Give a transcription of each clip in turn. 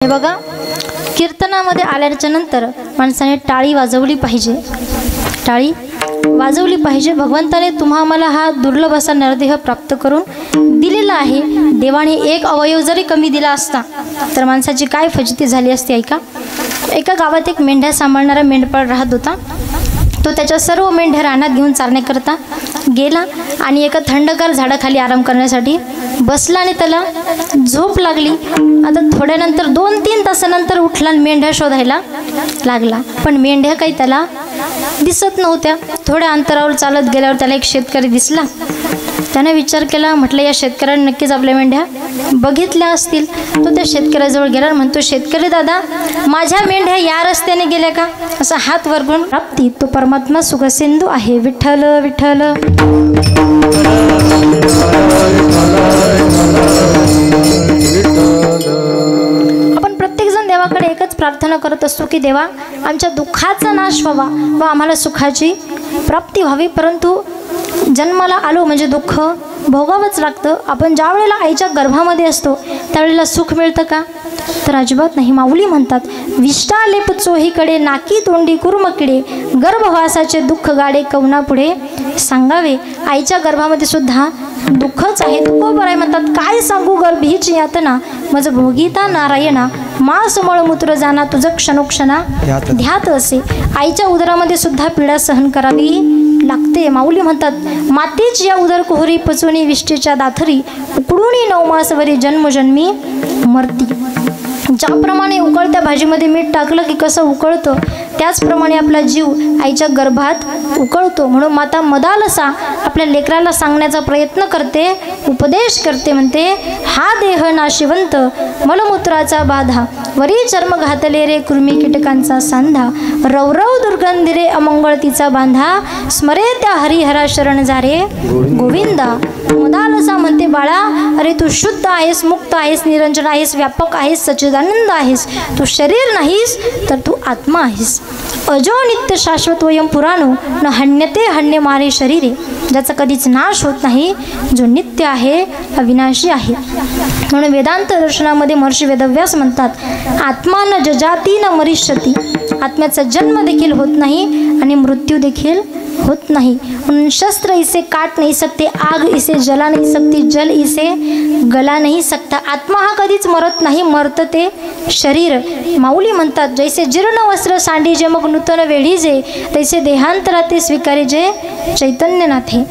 हे बघा, कीर्तनामध्ये आल्याच्या नंतर माणसाने टाळी वाजवली पाहिजे, टाळी वाजवली पाहिजे। भगवंताने तुम्हा आम्हाला हा दुर्लभ असा नरदेह प्राप्त करून दिलेला आहे। देवाने एक अवयव जरी कमी दिला असता तर माणसाची काय फजिती झाली असती। ऐका, एका गावात एक मेंढ्या सांभाळणारा मेंढपाळ राहत होता। तो त्याच्या सर्व मेंढ्या रानात घेऊन चारण्याकरता गेला आणि एका थंडगार झाडाखाली आराम करण्यासाठी बसला आणि त्याला झोप लागली। आता थोड्यानंतर 2-3 तासानंतर उठला आणि मेंढ्या शोधायला लागला, पण मेंढ्या काही त्याला दिसत नव्हत्या। थोड्या अंतरावर चालत गेल्यावर त्याला एक शेतकरी दिसला। त्याने विचार केला, म्हटलं या शेतकऱ्याने नक्कीच आपल्या मेंढ्या बघितल्या असतील। तो त्या शेतकऱ्याजवळ गेला आणि म्हणतो, शेतकरी दादा, माझ्या मेंढ्या या रस्त्याने गेल्या का? असा हात वर करून प्राप्ती तो परमात्मा सुखसिंधू आहे। विठ्ठल विठ्ठल। आपण प्रत्येक जण देवाकडे एकच प्रार्थना करत असतो की देवा, आमच्या दुःखाचा नाश व्हावा व आम्हाला सुखाची प्राप्ती व्हावी। परंतु जन्माला आलो म्हणजे दुःख भोगावंच लागतं। आपण ज्या वेळेला आईच्या गर्भामध्ये असतो त्यावेळेला सुख मिळतं का? तर अजिबात नाही। माऊली म्हणतात, विष्टा लेप चोहीकडे नाकी तोंडी कुर्मकिडे, गर्भवासाचे दुःख गाडे कवना पुढे सांगावे। आईच्या गर्भामध्ये सुद्धा दुःखच आहे, दुःख आहे म्हणतात। काय सांगू गर्भीची यातना, मज भोगीता नारायणा, मास मळमूत्र जाना तुझं क्षणोक्षणा ध्यात असे। आईच्या उदरामध्ये सुद्धा पीडा सहन करावी लागते। माऊली म्हणतात, मातीच या उदर कोहरी पचुनी विष्टेच्या दाथरी, उकडूनी 9 मासवरी जन्मजन्मी मरती। ज्याप्रमाणे उकळत्या भाजीमध्ये मीठ टाकलं की कसं उकळतं, त्याचप्रमाणे आपला जीव आईच्या गर्भात उकळतो। म्हणून माता मदालसा आपल्या लेकराला सांगण्याचा प्रयत्न करते, उपदेश करते। म्हणते, हा देह नाशिवंत मलमूत्राचा बाधा, वरी चर्म घातले रे कृमी कीटकांचा सांधा, रवरव दुर्गंधी रे अमंगळ तिचा बांधा, स्मरे त्या हरिहरा शरण जा रे गोविंदा। मदालसा म्हणते, बाळा, अरे तू शुद्ध आहेस, मुक्त आहेस, निरंजन आहेस, व्यापक आहेस, सच्चिदानंद आहेस। तू शरीर नाहीस तर तू आत्मा आहेस। अजो नित्य शाश्वत वयम पुराणो, न हन्यते हन्य मारे शरीरे, ज्याचा कधीच नाश होत नाही, जो नित्य आहे, अविनाशी आहे। म्हणून वेदांत दर्शनामध्ये महर्षी वेदव्यास म्हणतात, आत्मा न जजाती न मरिष्यती, आत्म्याचा जन्म देखील होत नाही आणि मृत्यू देखील होत नाही। म्हणून शस्त्र इसे काट नहीं सकते, आग इसे जला नहीं सकती, जल इसे गला नहीं सकता। आत्मा हा कधीच मरत नाही, मरत ते शरीर। माऊली म्हणतात, जैसे जीर्ण वस्त्र सांडीजे मग नूतन वेढीजे, तैसे देहांतराते स्वीकारीजे चैतन्यनाथे।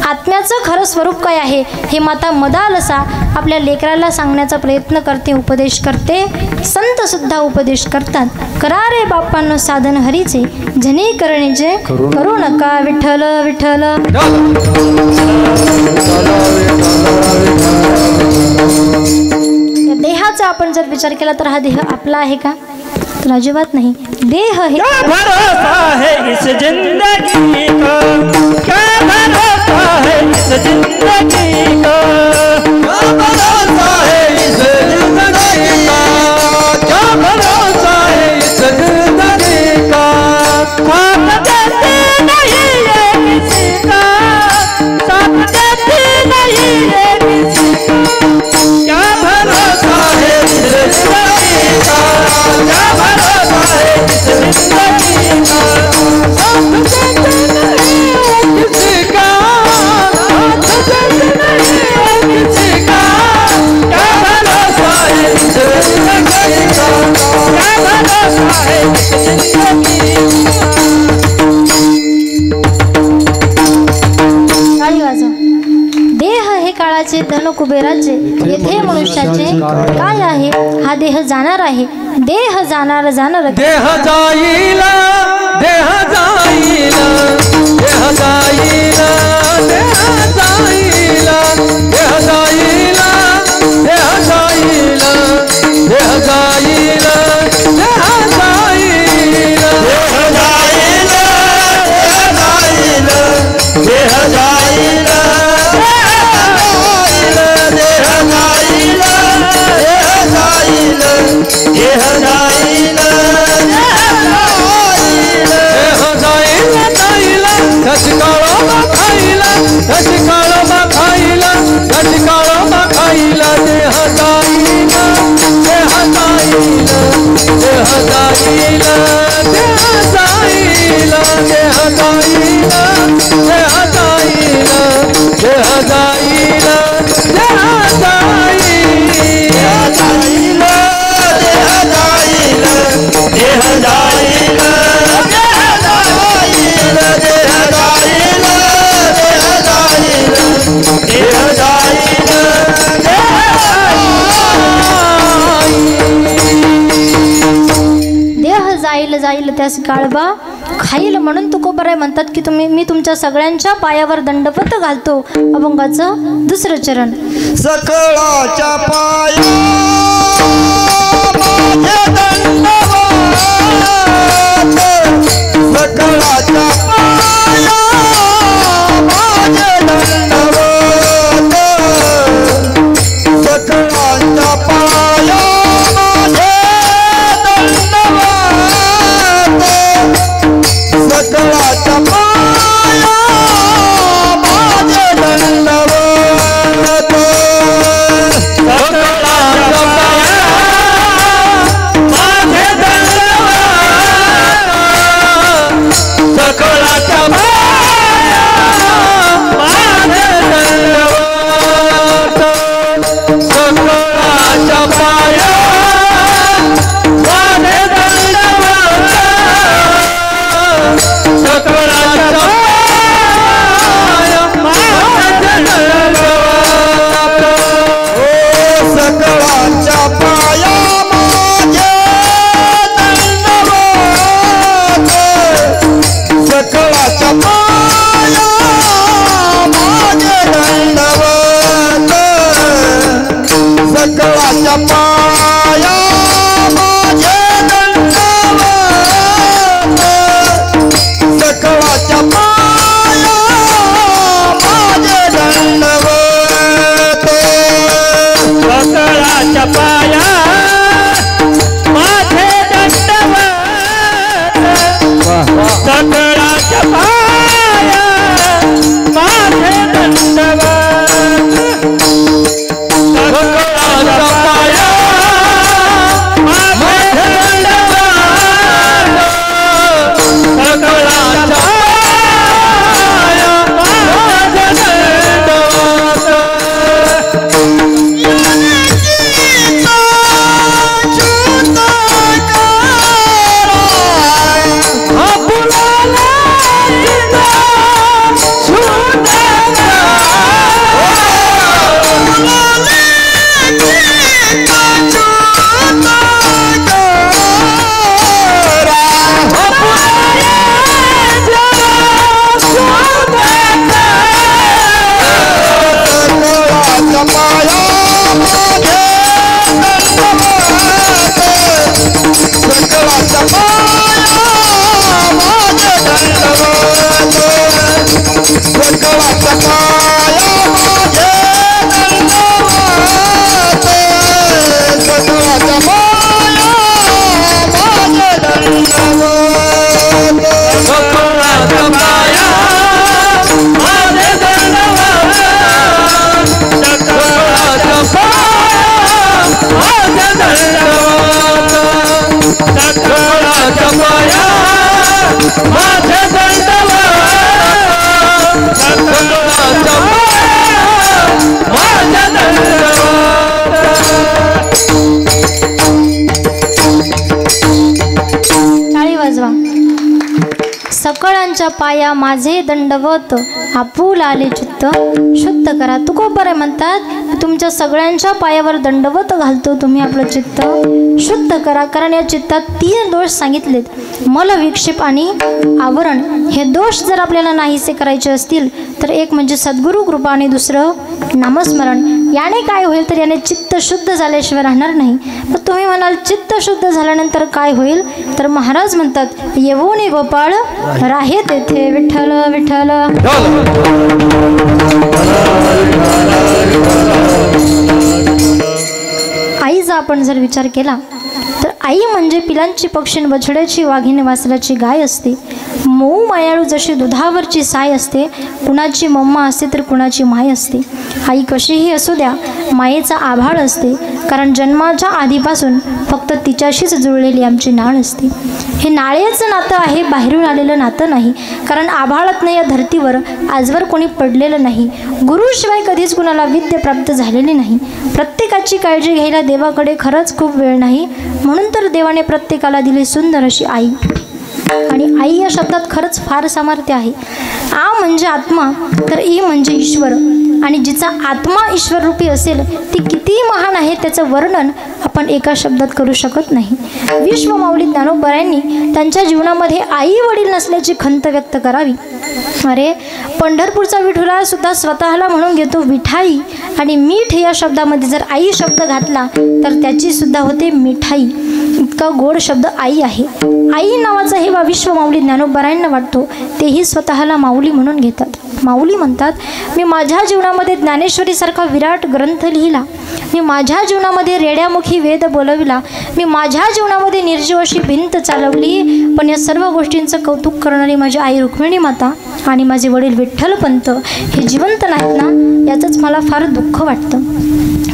आत्म्याचं खरं स्वरूप काय आहे हे माता मदालसा आपल्या लेकराला सांगण्याचा प्रयत्न करते, उपदेश करते। संत सुद्धा उपदेश करतात, करा रे बापांनो साधन हरीचे, जने करणेचे करू नका विठ्ठल विठ्ठल। देहाचा आपण जर विचार केला तर हा देह आपला आहे का? तर अजिबात नाही। देह हे भरोसा है इस जिंदगी का, क्या भरोसा है इस जिंदगी का, क्या भरोसा है इस जिंदगी का, क्या भरोसा है इस जिंदगी का, साथ देते नहीं है किसी का, साथ देते नहीं है किसी का, क्या भरोसा है इस जिंदगी का, क्या भरोसा है इस जिंदगी का, साथ देते नहीं है किसी का, साथ देते नहीं है किसी का, क्या भरोसा है इस जिंदगी का, क्या भरोसा है इस जिंदगी का। देह हे काळाचे धन कुबेराचे, येथे मनुष्याचे काय आहे, हा देह जाणार आहे, देह जाणार जाणार, देह जाईला, देह जाईला, देह जाईला, देह जाईला, देह जाईला, देह जाईला, देह जाईला, देह जाईला, देह जाईला, देह जाईला, देह जाईला, खाईला देह जाईला, देह जाईला, जाईल जाईल त्यास काळबा खाईल म्हणून तुकोबराय म्हणतात की मी तुमच्या सगळ्यांच्या पायावर दंडवत घालतो. अभंगाचं दुसरं चरण. सकळाच्या पाया माझे दंडवत, सकळाच्या पाया माझे दंडवत, सकळाच्या पाया सकळाच्या पाया माझे दंडवत, सकळाच्या पाया माझे दंडवत, सकळाच्या पाया माझे दंडवत, सकळाच्या पाया माझे दंडवत, सकळाच्या पाया माझे दंडवत. ओ सकळाच्या पाया माझे दंडवत, सकळाच्या पाया माझे दंडवत, सकळाच्या पाया माझे दंडवत, सकळाच्या पाया माझे दंडवत, सकळाच्या पाया माझे दंडवत, सकळाच्या पाया माझे दंडवत, सकळाच्या पाया माझे दंडवत, सकळाच्या पाया माझे दंडवत. सकळांच्या पाया माझे दंडवत, आपुल आले चित्त शुद्ध करा. तुकोबराय म्हणतात तुमच्या सगळ्यांच्या पायावर दंडवत घालतो, तुम्ही आपलं चित्त शुद्ध करा. कारण या चित्तात 3 दोष सांगितलेत, मल, विक्षेप आणि आवरण. हे दोष जर आपल्याला नाहीसे करायचे असतील तर एक म्हणजे सद्गुरु कृपा आणि दुसरं नामस्मरण. याने काय होईल तर याने चित्त शुद्ध झाल्याशिवाय राहणार नाही. पण तुम्ही म्हणाल चित्त शुद्ध झाल्यानंतर काय होईल तर महाराज म्हणतात येवोनी गोपाळ राहे तेथे विठ्ठल विठ्ठल. आईचा आपण जर विचार केला तर आई म्हणजे पिलांची, पक्षी, बछड्याची, वाघिणी, वासराची गाय असते. मऊ मायाळू जशी दुधावरची साय असते, कुणाची मम्मा असते तर कुणाची माय असते. आई कशीही असू द्या, मायेचा आभाळ असते, कारण जन्माच्या आधीपासून फक्त तिच्याशीच जुळलेली आमची नाळ असते. हे नाळेचं नातं आहे, बाहेरून आलेलं नातं नाही. कारण आभाळातनं या धर्तीवर आजवर कोणी पडलेलं नाही. गुरुशिवाय कधीच कुणाला विद्या प्राप्त झालेली नाही. प्रत्येकाची काळजी घ्यायला देवाकडे खरंच खूप वेळ नाही. म्हणून तर देवाने प्रत्येकाला दिली सुंदर अशी आई. आणि आई या शब्दात खरंच फार सामर्थ्य आहे. आ म्हणजे आत्मा, तर ई म्हणजे ईश्वर. आणि जिचा आत्मा ईश्वररूपी असेल ती किती महान आहे त्याचं वर्णन आपण एका शब्दात करू शकत नाही. विश्वमाऊली ज्ञानोबरायांनी त्यांच्या जीवनामध्ये आई वडील नसल्याची खंत व्यक्त करावी. अरे पंढरपूरचा विठुराया सुद्धा स्वतःला म्हणून घेतो विठाई. आणि मीठ या शब्दामध्ये जर आई शब्द घातला तर त्याची सुद्धा होते मिठाई. इतका गोड शब्द आई आहे. आई नावाचा हेवा विश्वमाऊली ज्ञानोबरायांना वाटतो. तेही स्वतःला माऊली म्हणून घेतात. माऊली म्हणतात, मी माझ्या जीवनामध्ये ज्ञानेश्वरीसारखा विराट ग्रंथ लिहिला. मी माझ्या जीवनामध्ये रेड्यामुखी वेद बोलविला. मी माझ्या जीवनामध्ये निर्जीव अशी भिंत चालवली. पण या सर्व गोष्टींचं कौतुक करणारी माझी आई रुक्मिणी माता आणि माझे वडील विठ्ठलपंत हे जिवंत नाहीत ना, याचंच मला फार दुःख वाटतं.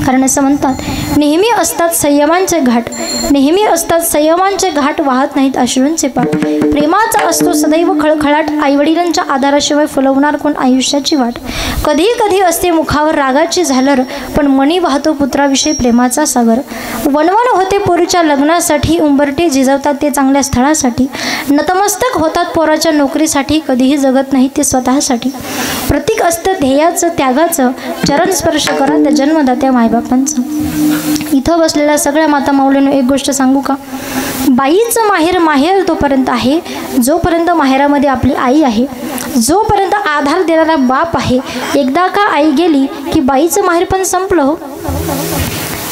कारण असं म्हणतात, नेहमी असतात संयमांचे घाट, नेहमी असतात संयमांचे घाट, वाहत नाहीत अश्रूंचे पाट. प्रेमाचा असतो सदैव खळखळाट, आईवडिलांच्या आधाराशिवाय फुलवणार कोण आयुष्याची वाट. कधी कधी असते मुखावर रागाची झालर, पण मनी वाहतो पुत्राविषयी प्रेमाचा सागर. वणवण होते पोरीच्या लग्नासाठी, उंबरटे झिजवतात ते चांगल्या स्थळासाठी. नतमस्तक होतात पोराच्या नोकरीसाठी, कधीही जगत नाही ते स्वतःसाठी. प्रतीक असतं ध्येयाचं त्यागाचं, चरण स्पर्श करा त्या जन्मदात्या मायबापांचं. इथं बसलेल्या सगळ्या माता माऊलींनो एक गोष्ट सांगू का? बाईचं माहेर माहेर तोपर्यंत आहे जोपर्यंत माहेरामध्ये आपली आई आहे, जोपर्यंत आधार देणारा बाप आहे. एकदा का आई गेली की बाईचं माहेर पण संपलं हो.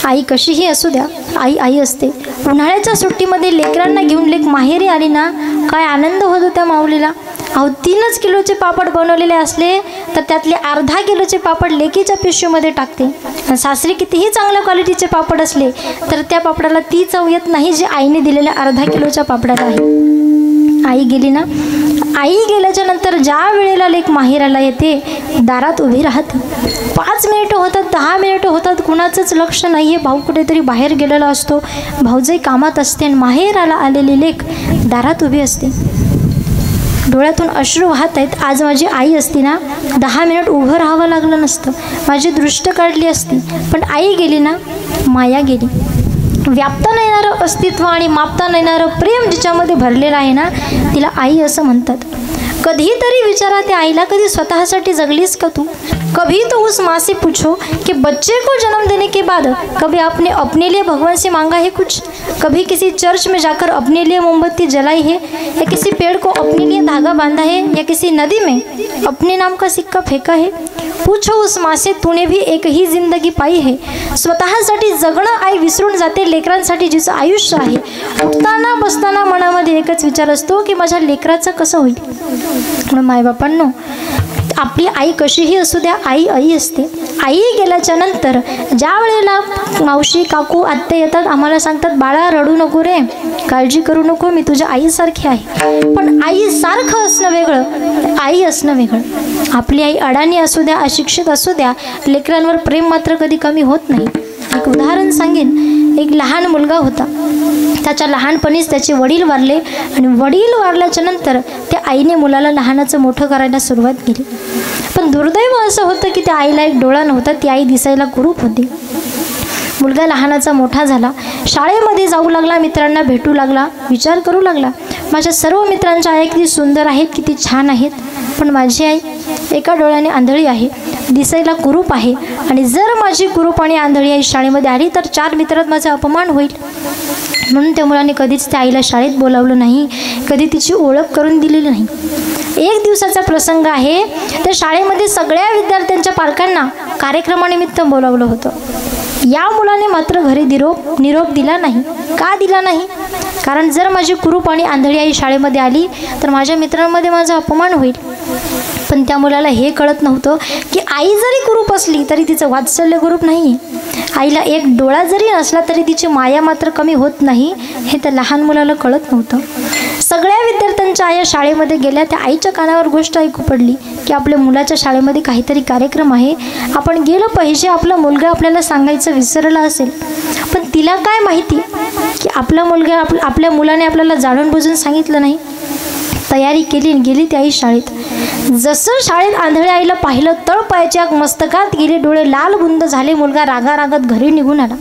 आई कशीही असू द्या, आई आई असते. उन्हाळ्याच्या सुट्टीमध्ये लेकरांना घेऊन लेक माहेरी आली ना, काय आनंद होतो त्या माऊलीला. अहो 3 किलोचे पापड बनवलेले असले तर त्यातले अर्धा किलोचे पापड लेकीच्या पिशवीमध्ये टाकते. सासरी कितीही चांगल्या क्वालिटीचे पापड असले तर त्या पापडाला ती चव येत नाही जी आईने दिलेल्या अर्धा किलोच्या पापडाला आहे. आई गेली ना, आई गेल्याच्या नंतर ज्या वेळेला लेक माहेराला येते, दारात उभी राहते. 5 मिनिटं होतात, 10 मिनिटं होतात, कुणाचंच लक्ष नाही आहे. भाऊ कुठेतरी बाहेर गेलेला असतो, भाऊजाई कामात असते आणि माहेराला आलेली लेक दारात उभी असते. डोळ्यातून अश्रू वाहत आहेत. आज माझी आई असती ना, 10 मिनिट उभं राहावं लागलं नसतं, माझी दृष्ट काढली असती. पण आई गेली ना, माया गेली. व्याप्ता न येणारं अस्तित्व आणि मापता न येणारं प्रेम जिच्यामध्ये भरलेलं आहे ना, तिला आई असं म्हणतात. कधीतरी विचारा त्या आईला, कधी स्वतःसाठी जगलीस का तू? कभी तो उस माँ से पूछो कि बच्चे को जन्म देने के बाद कभी आपने अपने लिए भगवान से मांगा है कुछ? कभी किसी चर्च में जाकर अपने लिए मोमबत्ती जलाई है, या किसी पेड़ को अपने लिए धागा बांधा है, या किसी नदी में अपने नाम का सिक्का फेंका है? पूछो उस माँ से, तूने भी एक ही जिंदगी पाई है. स्वतःसाठी जगणं आई विसरून जाते. लेकरांसाठी जिचं आयुष्य आहे, उठताना बसताना मनामध्ये एकच विचार असतो की माझ्या लेकराचं कसं होईल. म्हणून मायबापांनो, आपली आई कशीही असू द्या, आई आई असते. आई गेल्याच्या नंतर ज्या वेळेला मावशी काकू आत्या येतात, आम्हाला सांगतात, बाळा रडू नको रे, काळजी करू नको, मी तुझ्या आईसारखी आहे. पण आईसारखं असणं वेगळं, आई असणं वेगळं. आपली आई अडाणी असू द्या, अशिक्षित असू द्या, लेकरांवर प्रेम मात्र कधी कमी होत नाही. एक उदाहरण सांगेन. एक लहान मुलगा होता, त्याच्या लहानपणीच त्याचे वडील वारले आणि वडील वारल्याच्या नंतर त्या आईने मुलाला लहानाचं मोठं करायला सुरुवात केली. पण दुर्दैव असं होतं की त्या आईला एक डोळा नव्हता. ती आई दिसायला कुरूप होती. मुलगा लहानाचा मोठा झाला, शाळेमध्ये जाऊ लागला, मित्रांना भेटू लागला, विचार करू लागला, माझ्या सर्व मित्रांच्या आई किती सुंदर आहेत, किती छान आहेत, पण माझी आई एका डोळ्याने आंधळी आहे, दिसायला कुरूप आहे. आणि जर माझी कुरूप आणि आंधळी आई शाळेमध्ये आली तर 4 मित्रात माझा अपमान होईल. म्हणून त्या मुलाने कधीच त्या आईला शाळेत बोलावलं नाही, कधी तिची ओळख करून दिलेली नाही. एक दिवसाचा प्रसंग आहे. त्या शाळेमध्ये सगळ्या विद्यार्थ्यांच्या पालकांना कार्यक्रमानिमित्त बोलावलं होतं. या मुलाने मात्र घरी निरोप दिला नाही. का दिला नाही? कारण जर माझी कुरूप आणि आंधळी आई शाळेमध्ये आली तर माझ्या मित्रांमध्ये माझा अपमान होईल. पण त्या मुलाला हे कळत नव्हतं की आई जरी कुरूप असली तरी तिचं वात्सल्य कुरूप नाही. आईला एक डोळा जरी नसला तरी तिची माया मात्र कमी होत नाही, हे त्या लहान मुलाला कळत नव्हतं. सगळ्या विद्यार्थ्यांच्या त्यांच्या आया शाळेमध्ये गेल्या. त्या आईच्या कानावर गोष्ट ऐकू पडली की आपल्या मुलाच्या शाळेमध्ये काहीतरी कार्यक्रम आहे, आपण गेलो पाहिजे. आपला मुलगा आपल्याला सांगायचं विसरला असेल, पण तिला काय माहिती की आपला मुलगा आपल्या मुलाने आपल्याला जाणून बुजून सांगितलं नाही. तयारी केली आणि गेली ती आई शाळेत. जसं शाळेत आंधळ्या आईला पाहिलं, तळपायाच्या मस्तकात गेले, डोळे लाल बुंद झाले. मुलगा रागारागात घरी निघून आला.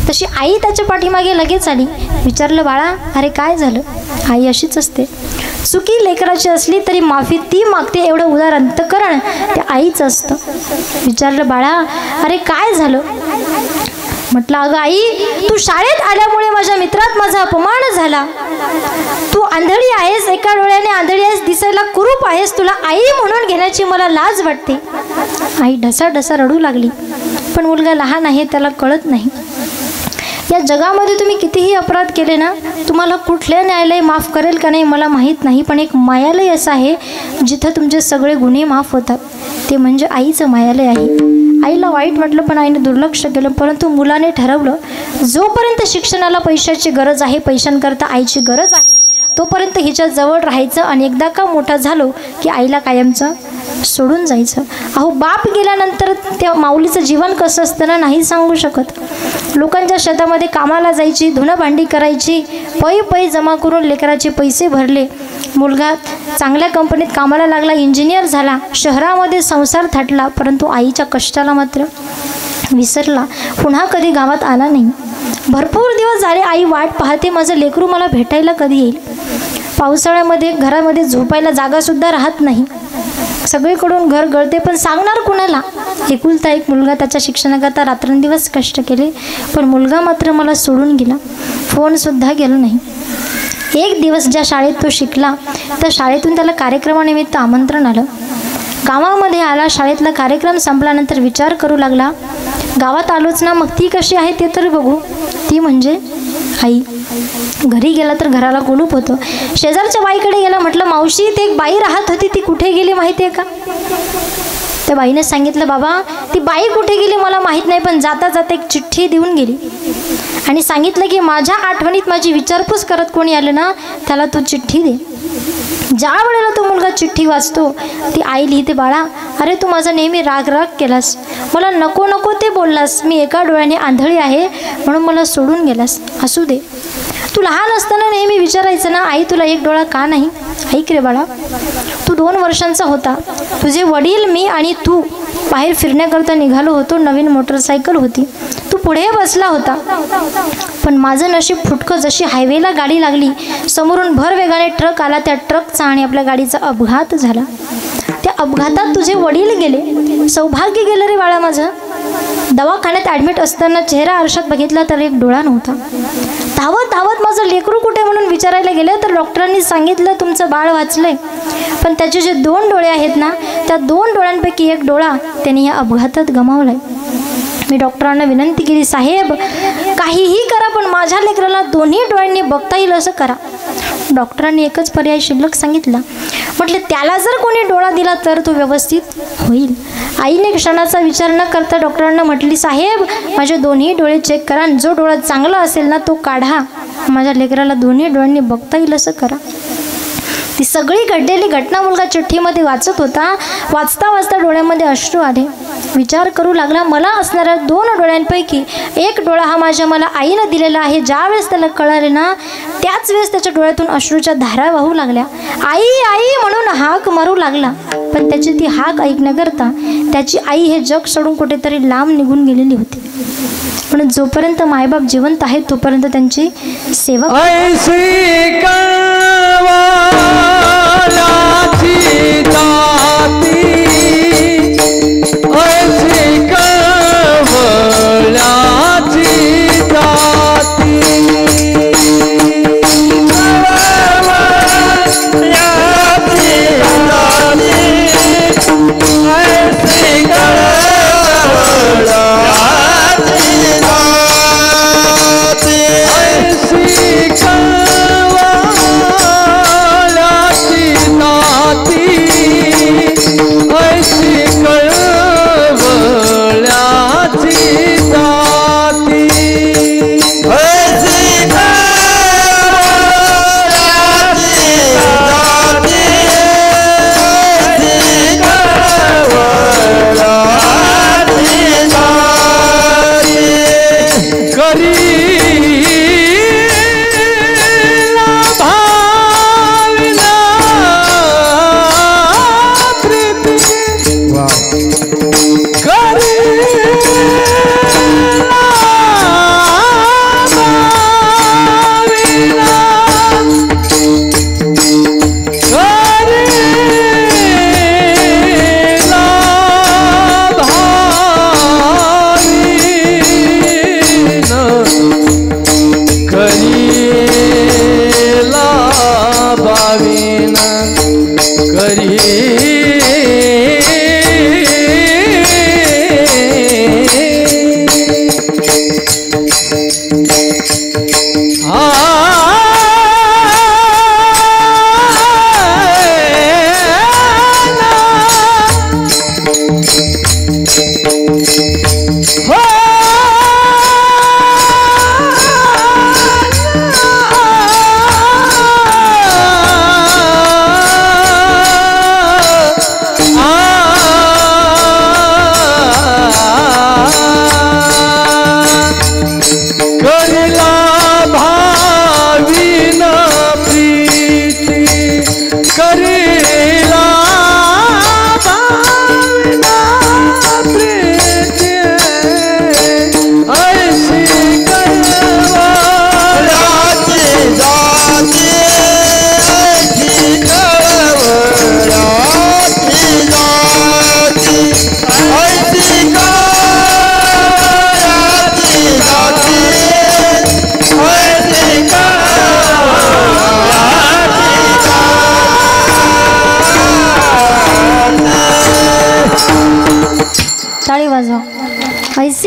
तशी आई त्याच्या पाठीमागे लगेच आली. विचारलं, बाळा अरे काय झालं? आई अशीच असते, चुकी लेकराची असली तरी माफी ती मागते, एवढं उदार अंतकरण ते आईच असतं. विचारलं, बाळा अरे काय झालं? म्हटलं, अगं आई, तू शाळेत आल्यामुळे माझ्या मित्रात माझा अपमान झाला. तू आंधळी आहेस, एका डोळ्याने आंधळी आहेस, दिसायला कुरूप आहेस, तुला आई म्हणून घेण्याची मला लाज वाटते. आई ढसाढसा रडू लागली. पण मुलगा लहान आहे, त्याला कळत नाही. या जगामध्ये तुम्ही कितीही अपराध केले ना, तुम्हाला कुठल्या न्यायालय माफ करेल का नाही मला माहीत नाही, पण एक मायालय असं आहे जिथं तुमचे सगळे गुन्हे माफ होतात. ते म्हणजे आईचं मायालय आहे. आईला वाईट वाटलं, पण आईने दुर्लक्ष केलं. परंतु मुलाने ठरवलं, जोपर्यंत शिक्षणाला पैशाची गरज आहे, पैशांकरता आईची गरज आहे, तोपर्यंत हिच्या जवळ राहायचं. आणि एकदा का मोठा झालो की आईला कायमचं सोडून जायचं. अहो, बाप गेल्यानंतर त्या माऊलीचं जीवन कसं असतं ना, नाही सांगू शकत. लोकांच्या शेतामध्ये कामाला जायची, धुणं भांडी करायची, पै जमा करून लेकराचे पैसे भरले. मुलगा चांगल्या कंपनीत कामाला लागला, इंजिनियर झाला, शहरामध्ये संसार थाटला. परंतु आईच्या कष्टाला मात्र विसरला, पुन्हा कधी गावात आला नाही. भरपूर दिवस झाले आई वाट पाहते, माझं लेकरू मला भेटायला कधी येईल. पावसाळ्यामध्ये घरामध्ये झोपायला जागासुद्धा राहत नाही, सगळीकडून घर गळते, पण सांगणार कुणाला? एकुलता एक मुलगा, त्याच्या शिक्षणाकरता रात्रंदिवस कष्ट केले, पण मुलगा मात्र मला सोडून गेला. फोनसुद्धा गेला नाही. एक दिवस ज्या शाळेत तो शिकला त्या शाळेतून त्याला कार्यक्रमानिमित्त आमंत्रण आलं. गावामध्ये आला. शाळेतला कार्यक्रम संपल्यानंतर विचार करू लागला, गावात आलोच ना, मग ती कशी आहे ते तर बघू. ती म्हणजे आई. घरी गेला तर घराला कुलूप होतं. शेजारच्या बाईकडे गेला. म्हटलं, मावशी, ती एक बाई राहत होती, ती कुठे गेली माहिती आहे का? त्या बाईने सांगितलं, बाबा ती बाई कुठे गेली मला माहीत नाही, पण जाता जाता एक चिठ्ठी देऊन गेली आणि सांगितलं की माझ्या आठवणीत माझी विचारपूस करत कोणी आलं ना, त्याला तू चिठ्ठी दे. ज्या वेळेला तो मुलगा चिठ्ठी वाचतो, ती आई लिहिते, बाळा अरे तू माझा नेहमी राग केलास, मला नको नको ते बोललास, मी एका डोळ्याने आंधळी आहे म्हणून मला सोडून गेलास. असू दे, तू लहान असताना नेहमी विचारायचं ना, आई तुला एक डोळा का नाही? ऐक रे बाळा, तू 2 वर्षांचा होता, तुझे वडील, मी आणि तू बाहेर फिरण्याकरता निघालो होतो. नवीन मोटरसायकल होती, तू पुढे बसला होता, पण माझं नशीब फुटकं. जशी हायवेला गाडी लागली, समोरून भर वेगाने ट्रक आला. त्या ट्रकचा आणि आपल्या गाडीचा अपघात झाला. त्या अपघातात तुझे वडील गेले. सौभाग्य गेलं रे बाळा माझं. दवाखान्यात ॲडमिट असताना चेहरा आरशात बघितला तर एक डोळा नव्हता. धावत धावत माझं लेकरू कुठे म्हणून विचारायला गेले तर डॉक्टरांनी सांगितलं तुमचं बाळ वाचलंय, पण त्याचे जे 2 डोळे आहेत ना, त्या 2 डोळ्यांपैकी एक डोळा त्यांनी या अपघातात गमावलाय. मी डॉक्टरांना विनंती केली, साहेब काहीही करा, पण माझ्या लेकराला 2ही डोळ्यांनी बघता येईल असं करा. डॉक्टरांनी एकच पर्याय शिल्लक सांगितला. म्हटले, त्याला जर कोणी डोळा दिला तर तो व्यवस्थित होईल. आईने क्षणाचा विचार न करता डॉक्टरांना म्हटली, साहेब माझे 2ही डोळे चेक करा, जो डोळा चांगला असेल ना तो काढा, माझ्या लेकराला 2ही डोळ्यांनी बघता येईल असं करा. ती सगळी घडलेली घटना मुलगा चिठ्ठीमध्ये वाचत होता. वाचता वाचता डोळ्यामध्ये अश्रू आले. विचार करू लागला, मला असणाऱ्या 2 डोळ्यांपैकी एक डोळा हा मला आईनं दिलेला आहे. ज्या वेळेस त्याला कळाले ना, त्याच वेळेस त्याच्या डोळ्यातून अश्रूच्या धारा वाहू लागल्या. आई आई म्हणून हाक मारू लागला, पण त्याची ती हाक ऐकण्याकरता त्याची आई हे जग सोडून कुठेतरी लांब निघून गेलेली होती. म्हणून जोपर्यंत मायबाप जिवंत आहेत तोपर्यंत त्यांची सेवा. ऐसी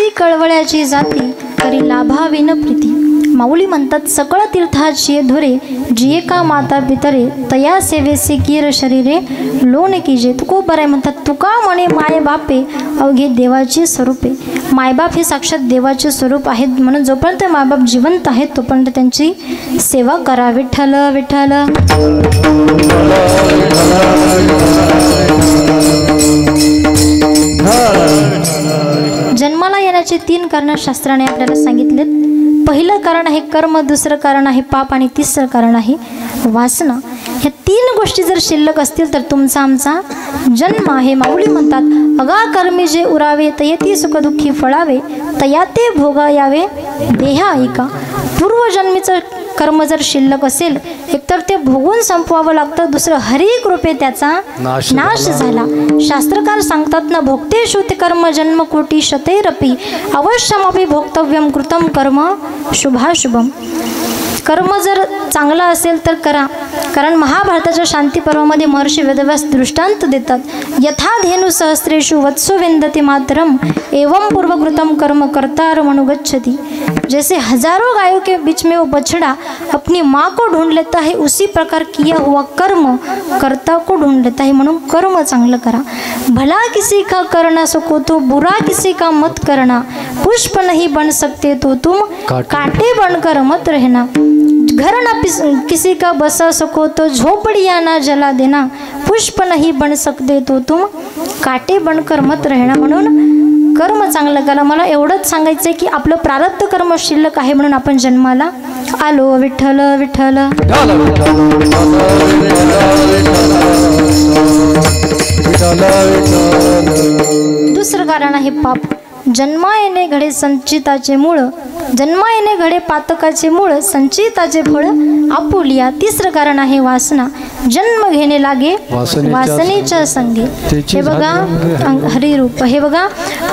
ऐसी कळवळ्याची जाती तरी लाभाविन प्रीती. माऊली म्हणतात सकळ तीर्थाची धुरे जिये का माता पितरे तया सेवेसी कीर शरीरे लोन कीजे. तुकोबराय म्हणतात तुका म्हणे माय बापे अवघे देवाची स्वरूपे. मायबाप हे साक्षात देवाचे स्वरूप आहेत म्हणून जोपर्यंत मायबाप जिवंत आहेत तोपर्यंत त्यांची सेवा करा. विठ्ठल विठ्ठल. जन्माला येण्याचे 3 कारण शास्त्राने आपल्याला सांगितलेत. पहिलं कारण आहे कर्म, दुसरं कारण आहे पाप आणि तिसरं कारण आहे वासना. ह्या 3 गोष्टी जर शिल्लक असतील तर तुमचा आमचा जन्म आहे. माऊली म्हणतात अगा कर्मी जे उरावे तयती सुखदुःखी फळावे तया ते भोगा यावे देहा ऐका. पूर्वजन्मीचं कर्म जर शिल्लक असेल एकतर ते भोगून संपवावं लागतं, दुसरं हरी कृपे त्याचा नाश झाला. शास्त्रकार सांगतात ना भोगतेषु ते कर्म जन्म कोटी शतैरपि अवश्यमपि भोक्तव्यम कृतम कर्म शुभाशुभम. कर्म जर चांगला असेल तर करा. कारण महाभारताच्या शांती पर्वामध्ये महर्षी वेदव्यास दृष्टांत देतात. यथा धेनु सहस्रेषु वत्सो विंदते मातरम एवं पूर्वकृतम कर्म कर्तार मनुगच्छति. जैसे हजारों गायों के बीच में वो बछड़ा अपनी माँ को ढूंढ लेता है उसी प्रकार किया हुआ कर्म कर्ता को ढूंढ लेता है. म्हणून कर्म चांगलं करा. भला किसी का करना सको तो बुरा किसी का मत करना. पुष्प नहीं बन सकते तो तुम कांटे बनकर मत रहना. घर न किसी का बसा सको तो झोपड़ियाँ ना जला देना. पुष्प नहीं बन सकते तो तुम काटे बनकर मत रहना. म्हणून कर्म चांगलं करा. मला एवढंच सांगायचं आहे की आपलं प्रारब्ध कर्म शिल्लक आहे म्हणून आपण जन्माला आलो. विठ्ठल विठ्ठल. दुसरं कारण आहे पाप. जन्मा येणे घडे संचिताचे मूळ, जन्मा येणे घडे पातकाचे मूळ, संचिताचे फळ आपुलिया. तिसरं कारण आहे वासना. जन्म घेणे लागे वासनेच्या संगे. हे बघा हरिरूप. हे बघा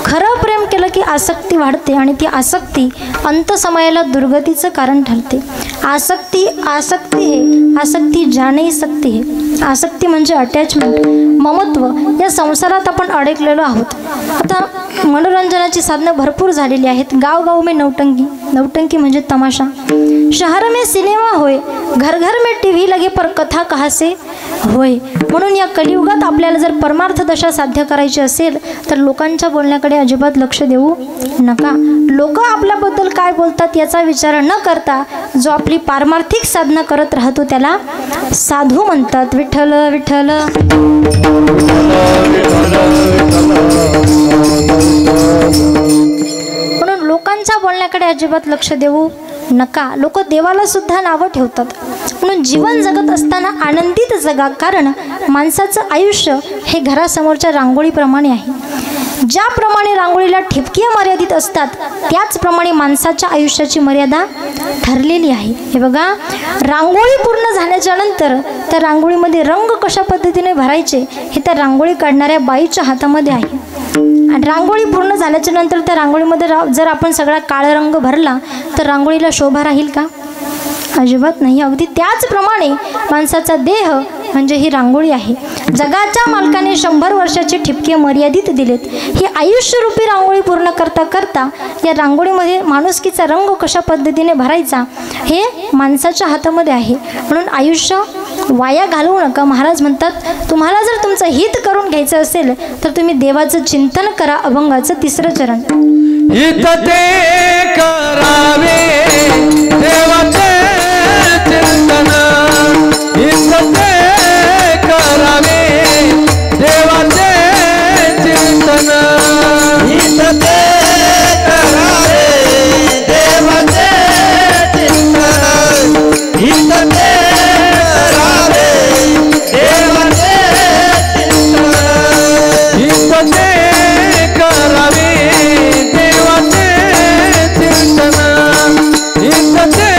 खरं प्रेम केलं की आसक्ती वाढते आणि ती आसक्ती अंत समयाला दुर्गतीचं कारण ठरते. आसक्ती हे आसक्ती जाणे सकती हे. आसक्ती म्हणजे अटॅचमेंट, ममत्व. या संसारात आपण अडकलेलो आहोत. आता मनोरंजनाची साधनं भरपूर झालेली आहेत. गाव गाव में नौटंकी. नौटंकी म्हणजे तमाशा. शहर में सिनेमा होय, घर घर में टीव्ही लगे पर कथा कहाँ से होय. म्हणून या कलियुगात आपल्याला जर परमार्थ दशा साध्य करायची असेल तर लोकांच्या बोलण्याकडे अजिबात लक्ष देऊ नका. लोक आपल्याबद्दल काय बोलतात याचा विचार न करता जो आपली पारमार्थिक साधना करत राहतो त्याला साधू म्हणतात. विठ्ठल विठ्ठल. म्हणून लोकांच्या बोलण्याकडे अजिबात लक्ष देऊ नका. लोक देवाला सुद्धा नावं ठेवतात. म्हणून जीवन जगत असताना आनंदित जगा. कारण माणसाचं आयुष्य हे घरासमोरच्या रांगोळीप्रमाणे आहे. ज्याप्रमाणे रांगोळीला ठिपके मर्यादित असतात त्याचप्रमाणे माणसाच्या आयुष्याची मर्यादा ठरलेली आहे. हे बघा रांगोळी पूर्ण झाल्याच्या नंतर त्या रांगोळीमध्ये रंग कशा पद्धतीने भरायचे हे त्या रांगोळी काढणाऱ्या बाईच्या हातामध्ये आहे. आणि रांगोळी पूर्ण झाल्याच्या नंतर त्या रांगोळीमध्ये जर आपण सगळा काळा रंग भरला तर रांगोळीला शोभा राहील का? अजिबात नाही. अगदी त्याचप्रमाणे माणसाचा देह म्हणजे ही रांगोळी आहे. जगाच्या मालकाने 100 वर्षाचे ठिपके मर्यादित दिलेत. ही आयुष्यरूपी रांगोळी पूर्ण करता करता या रांगोळीमध्ये माणुसकीचा रंग कशा पद्धतीने भरायचा हे माणसाच्या हातामध्ये आहे. म्हणून आयुष्य वाया घालवू नका. महाराज म्हणतात तुम्हाला जर तुमचं हित करून घ्यायचं असेल तर तुम्ही देवाचं चिंतन करा. अभंगाचं 3रं चरण. हित ते करावे देवाचे चिंतन, हित ते करावे देवाचे चिंतन, हित ते करावे देवाचे चिंतन, हित ते करावे देवाचे चिंतन, हित ते करावे देवाचे चिंतन, हित ते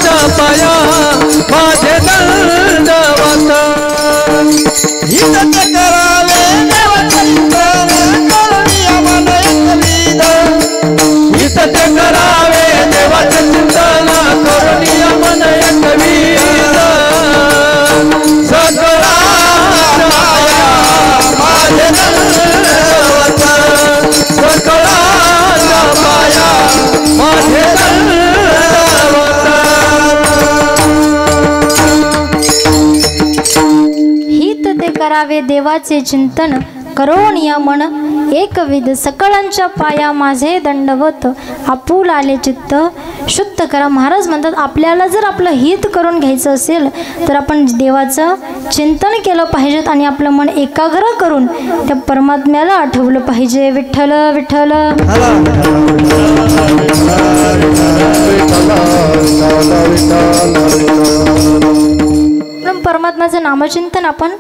पाया माझे दंडवत हित करावे हित करावे देवाचे चिंतन करुणीय मन एकवीर सकळा पाया माझे दंडवत सकळा पाया माझे दंडवत हित ते करावे देवाचे चिंतन करोन या मन एकविध सकळांच्या पाया माझे दंडवत आपुल आले चित्त शुद्ध करा. महाराज म्हणतात आपल्याला जर आपलं हित करून घ्यायचं असेल तर आपण देवाचं चिंतन केलं पाहिजेत आणि आपलं मन एकाग्र करून त्या परमात्म्याला आठवलं पाहिजे. विठ्ठल विठ्ठल परमात्म्याचं नामचिंतन आपण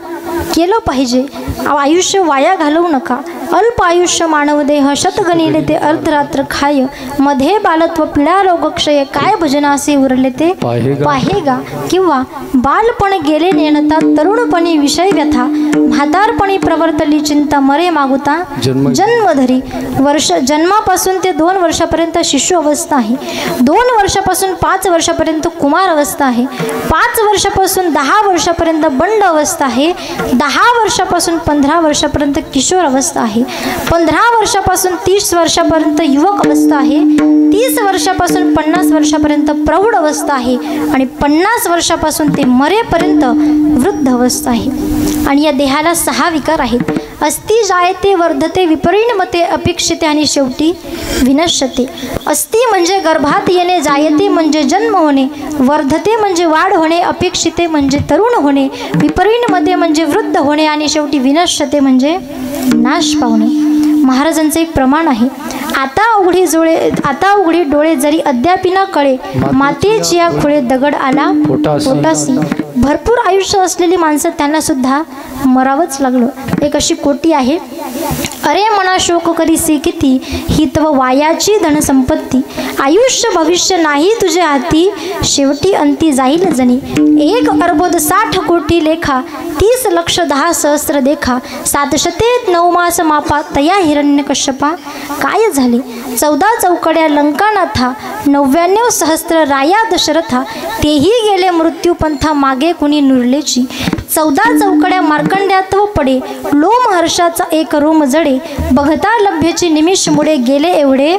केलं पाहिजे. आयुष्य वाया घालवू नका. अल्प आयुष्य मानव देह शतगणिले ते अर्धरात्र खाय मध्ये बालत्व पिढा रोगक्षय काय भजन असे उरले ते पाहेगा. किंवा बालपण गेले नेणता तरुणपणी विषय व्यथा म्हातारपणी प्रवर्तली चिंता मरे मागुता जन्मधरी. जन्मापासून ते 2 वर्षापर्यंत शिशु अवस्था आहे. 2 वर्षापासून 5 वर्षापर्यंत कुमार अवस्था आहे. 5 वर्षापासून 10 वर्षापर्यंत बंड अवस्था आहे. 10 वर्षापासून 15 वर्षापर्यंत किशोर अवस्था आहे. 15 वर्षापासून 30 वर्षापर्यंत युवक अवस्था आहे. 30 वर्षापासून 50 वर्षापर्यंत प्रौढ अवस्था आहे आणि 50 वर्षापासून ते मरेपर्यंत वृद्ध अवस्था आहे. आणि या देहाला 6 विकार आहेत. अस्ति जायते वर्धते विपरिणमते अपेक्षिते आणि शेवटी विनश्यते. अस्ति म्हणजे गर्भात येणे, जायते म्हणजे जन्म होणे, वर्धते म्हणजे वाढ होणे, अपेक्षिते म्हणजे तरुण होणे, विपरिणमते म्हणजे वृद्ध होणे आणि शेवटी विनश्यते म्हणजे नाश पावणे. महाराजांचे एक प्रमाण आहे. आता उघडी डोळे जरी अद्यापि न कळे मातेची या खुळे दगड आला पोटासी. भरपूर आयुष्य असलेली माणसं त्यांना सुद्धा मरावंच लागलं. एक अशी कोटी आहे. अरे मना शोक करीसी किती ही तव वायाची धनसंपत्ती. आयुष्य भविष्य नाही तुझे हाती शेवटी अंती जाईल जणी. 1 अर्बोद 60 कोटी लेखा 30 लक्ष 10 सहस्र देखा 709 मास मापा तया हिरण्यकश्यपा काय झाले. 14 चौकड्या लंकानाथा 99 सहस्र राया दशरथा तेही गेले मृत्यू पंथा मागे कुणी नुरलेची. 14 चौकड्या मार्कंड्यात पडे लोम हर्षाचा एक रोम जडे बघता लभ्याची निमिष मुळे गेले एवढे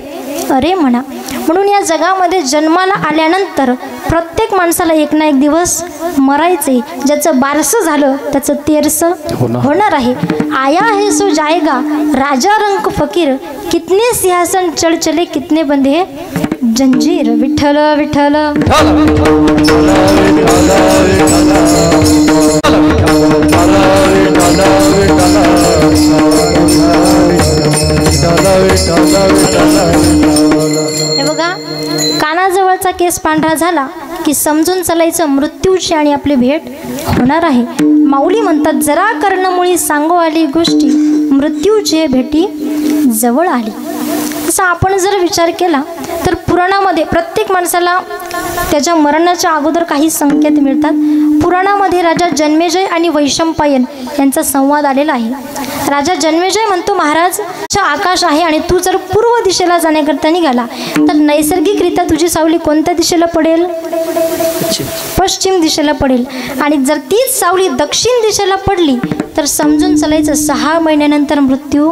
अरे म्हणा. म्हणून या जगामध्ये जन्माला आल्यानंतर प्रत्येक माणसाला एक ना एक दिवस मरायचे. ज्याचं बारसं झालं त्याचं 13 होणार आहे. आया है सो जाएगा राजा रंक फकीर कितने सिंहासन चढ चले कितने बंधे जंजीर. विठ्ठल विठ्ठल हे बघा कानाजवळचा केस पांढरा झाला की समजून चालायचं मृत्यूची आणि आपली भेट होणार आहे. माऊली म्हणतात जरा कर्णमुळी सांगो आली गोष्टी मृत्यूची भेटी जवळ आली. तसा आपण जर विचार केला तर पुराणामध्ये प्रत्येक माणसाला त्याच्या मरणाच्या अगोदर काही संकेत मिळतात. पुराणामध्ये राजा जन्मेजय आणि वैशंपायन यांचा संवाद आलेला आहे. राजा जन्मेजय म्हणतो महाराज आकाश आहे आणि तू जर पूर्व दिशेला जाण्याकरता निघाला तर नैसर्गिकरित्या तुझी सावली कोणत्या दिशेला पडेल. पश्चिम दिशेला पडेल. आणि जर तीच सावली दक्षिण दिशेला पडली तर समजून चालायचं 6 महिन्यानंतर मृत्यू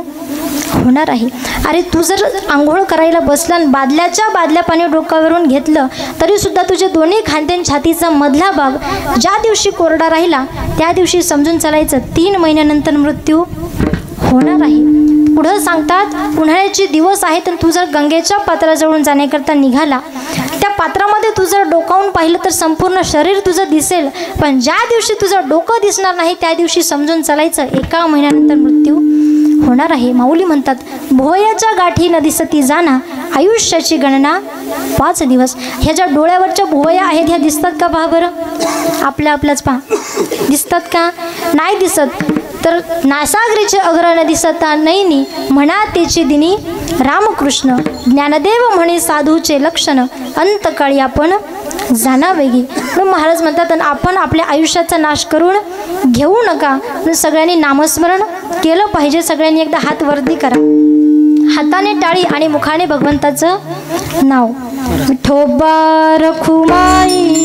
होणार आहे. अरे तू जर आंघोळ करायला बसला आणि बादल्या पाणी डोक्यावरून घेतलं तरी सुद्धा तुझे दोन्ही खांदे छातीचा मधला भाग ज्या दिवशी कोरडा राहिला त्या दिवशी समजून चालायचं 3 महिन्यानंतर मृत्यू होणार आहे. पुढं सांगतात उन्हाळ्याचे दिवस आहेत आणि तू जर गंगेच्या पात्राजवळून जाण्याकरता निघाला त्या पात्रामध्ये तू जर डोकावून पाहिलं तर संपूर्ण शरीर तुझं दिसेल. पण ज्या दिवशी तुझं डोकं दिसणार नाही त्या दिवशी समजून चालायचं 1 महिन्यानंतर मृत्यू होणार आहे. माऊली म्हणतात भोयाच्या गाठी न दिसती जाना आयुष्याची गणना 5 दिवस. ह्या ज्या डोळ्यावरच्या भोया आहेत ह्या दिसतात का पहा बरं. आपल्याच पहा दिसतात का नाही दिसत. तर नासागरीचे अग्र न दिसता नैनी म्हणा तेची दिनी रामकृष्ण ज्ञानदेव म्हणे साधूचे लक्षण अंतकाळी आपण जाणावेगी. म्हणून महाराज म्हणतात आपण आपल्या आयुष्याचा नाश करून घेऊ नका. म्हणून सगळ्यांनी नामस्मरण केलं पाहिजे. सगळ्यांनी एकदा हात वरती करा, हाताने टाळी आणि मुखाने भगवंताचं नाव. विठोबा रखुमाई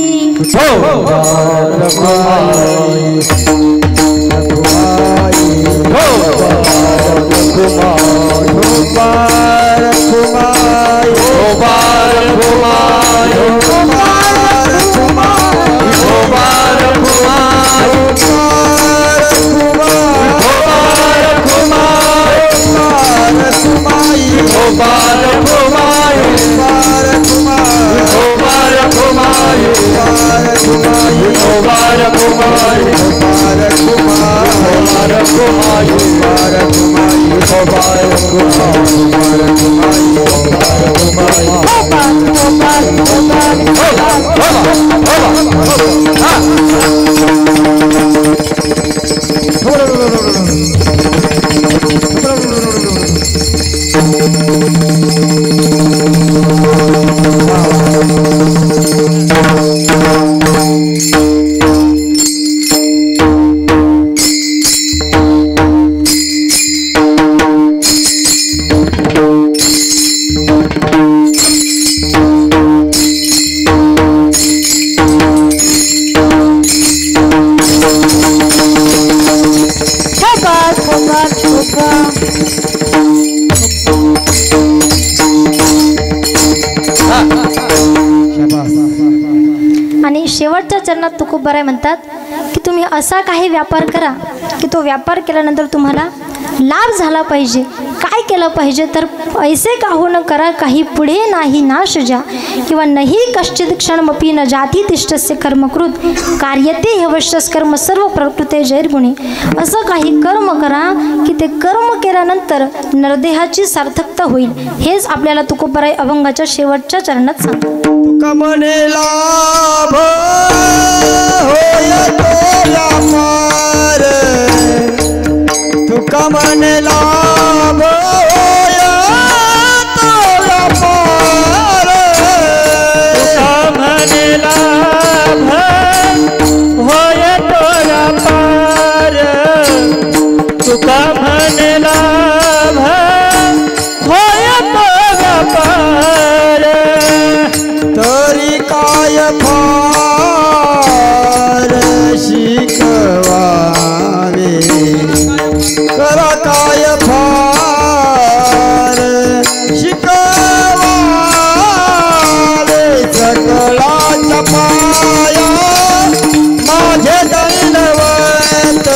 आणि शेवटच्या चरणात तुकोबाराय म्हणतात की तुम्ही असा काही व्यापार करा की तो व्यापार केल्यानंतर तुम्हाला लाभ झाला पाहिजे. काय केलं पाहिजे तर पैसे काहू न करा काही पुढे नाही नाश जा किंवा नाही कश्चित क्षणमपी न जाती तिष्ठस्य कर्मकृत कार्यते ह्यवश्यस कर्म सर्व प्रकृते जैर्गुणे. असं काही कर्म करा की ते कर्म केल्यानंतर नरदेहाची सार्थकता होईल. हेच आपल्याला तुकोबाराय अभंगाच्या शेवटच्या चरणात सांगतात. तुका म्हणे लाभ होय तोला पार, तुका म्हणे लाभ होय तोला पार, तुका म्हणे लाभ होय तोला पार, तुका म्हणे लाभ होय तोला पार. तरी काय फार शिकवावे, करा काय फार शिकवावे. सकळाच्या पाया माझे दंडवत,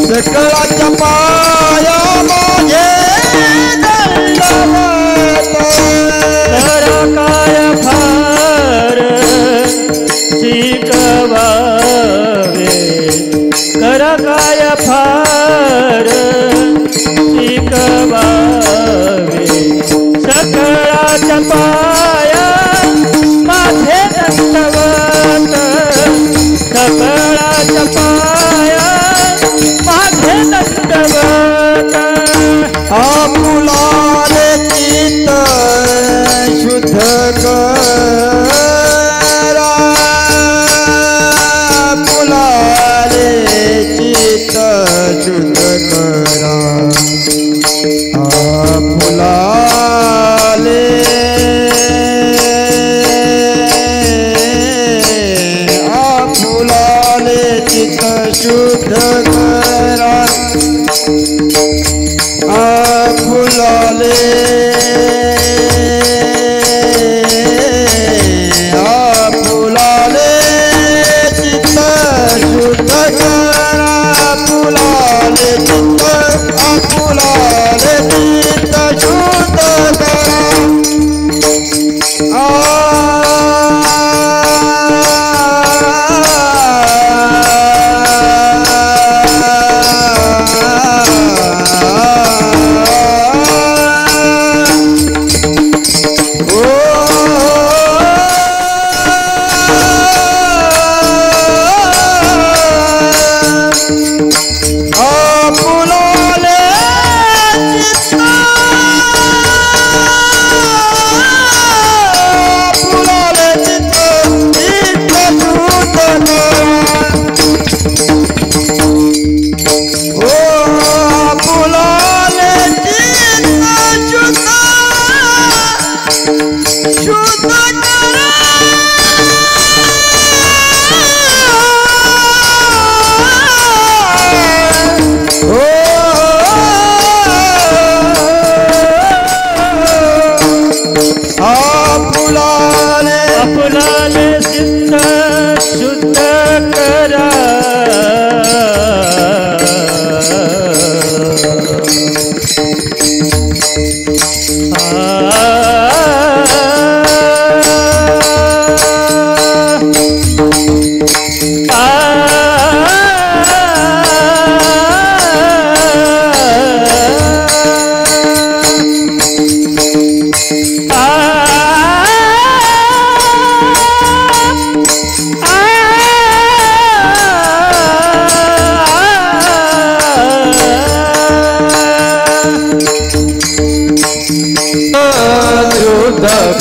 सकळाच्या पाया माझे दंडवत. करा काय फार शिकवावे, करा काय फार शिकवावे. सकळाच्या पाया माझे दंडवत, सकळाच्या पाया माझे दंडवत. आपुलाले चित्त शुद्ध करा, फुलाले चित्त शुद्ध करा, फुलाले फुलाले चित्त शुद्ध करा, फुलाले फुलाले चित्त शुद्ध करा, फुलाले चित्त फुलाले चित्त शुद्ध करा.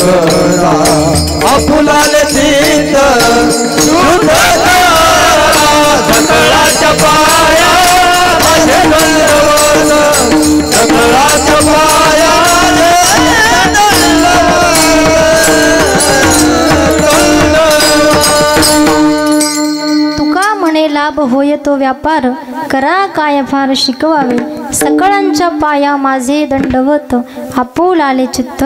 करा आपुलाले चित्त शुद्ध करा सकळाच्या पाया माझे दंडवत सकळाच्या पाया तुका म्हणे लाभ होय तो व्यापार करा काय फार शिकवावे सकळांच्या पाया माझे दंडवत आपुलाले चित्त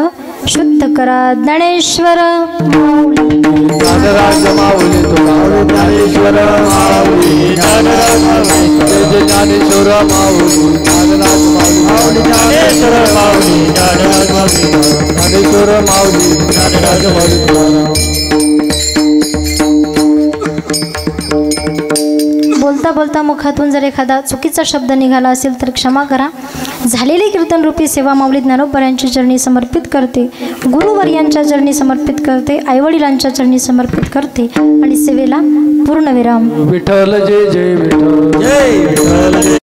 शुद्ध करा ज्ञानेश्वर ज्ञानराज माऊली तुला ज्ञानेश्वर माऊली ज्ञानराज माऊली ज्ञानेश्वर माऊली ज्ञानराज माऊली ज्ञानेश्वर माऊली ज्ञानराज माऊली ज्ञानेश्वर माऊली ज्ञानराज माऊली बोलता बोलता मुखातून जर एखादा चुकीचा शब्द निघाला असेल तर क्षमा करा. झालेली कीर्तन रूपी सेवा माऊली ज्ञानोबा यांच्या चरणी समर्पित करते, गुरुवर्यांच्या चरणी समर्पित करते, आईवडिलांच्या चरणी समर्पित करते आणि सेवेला पूर्णविराम. विठ्ठल जय जय विठ्ठल जय विठ्ठल.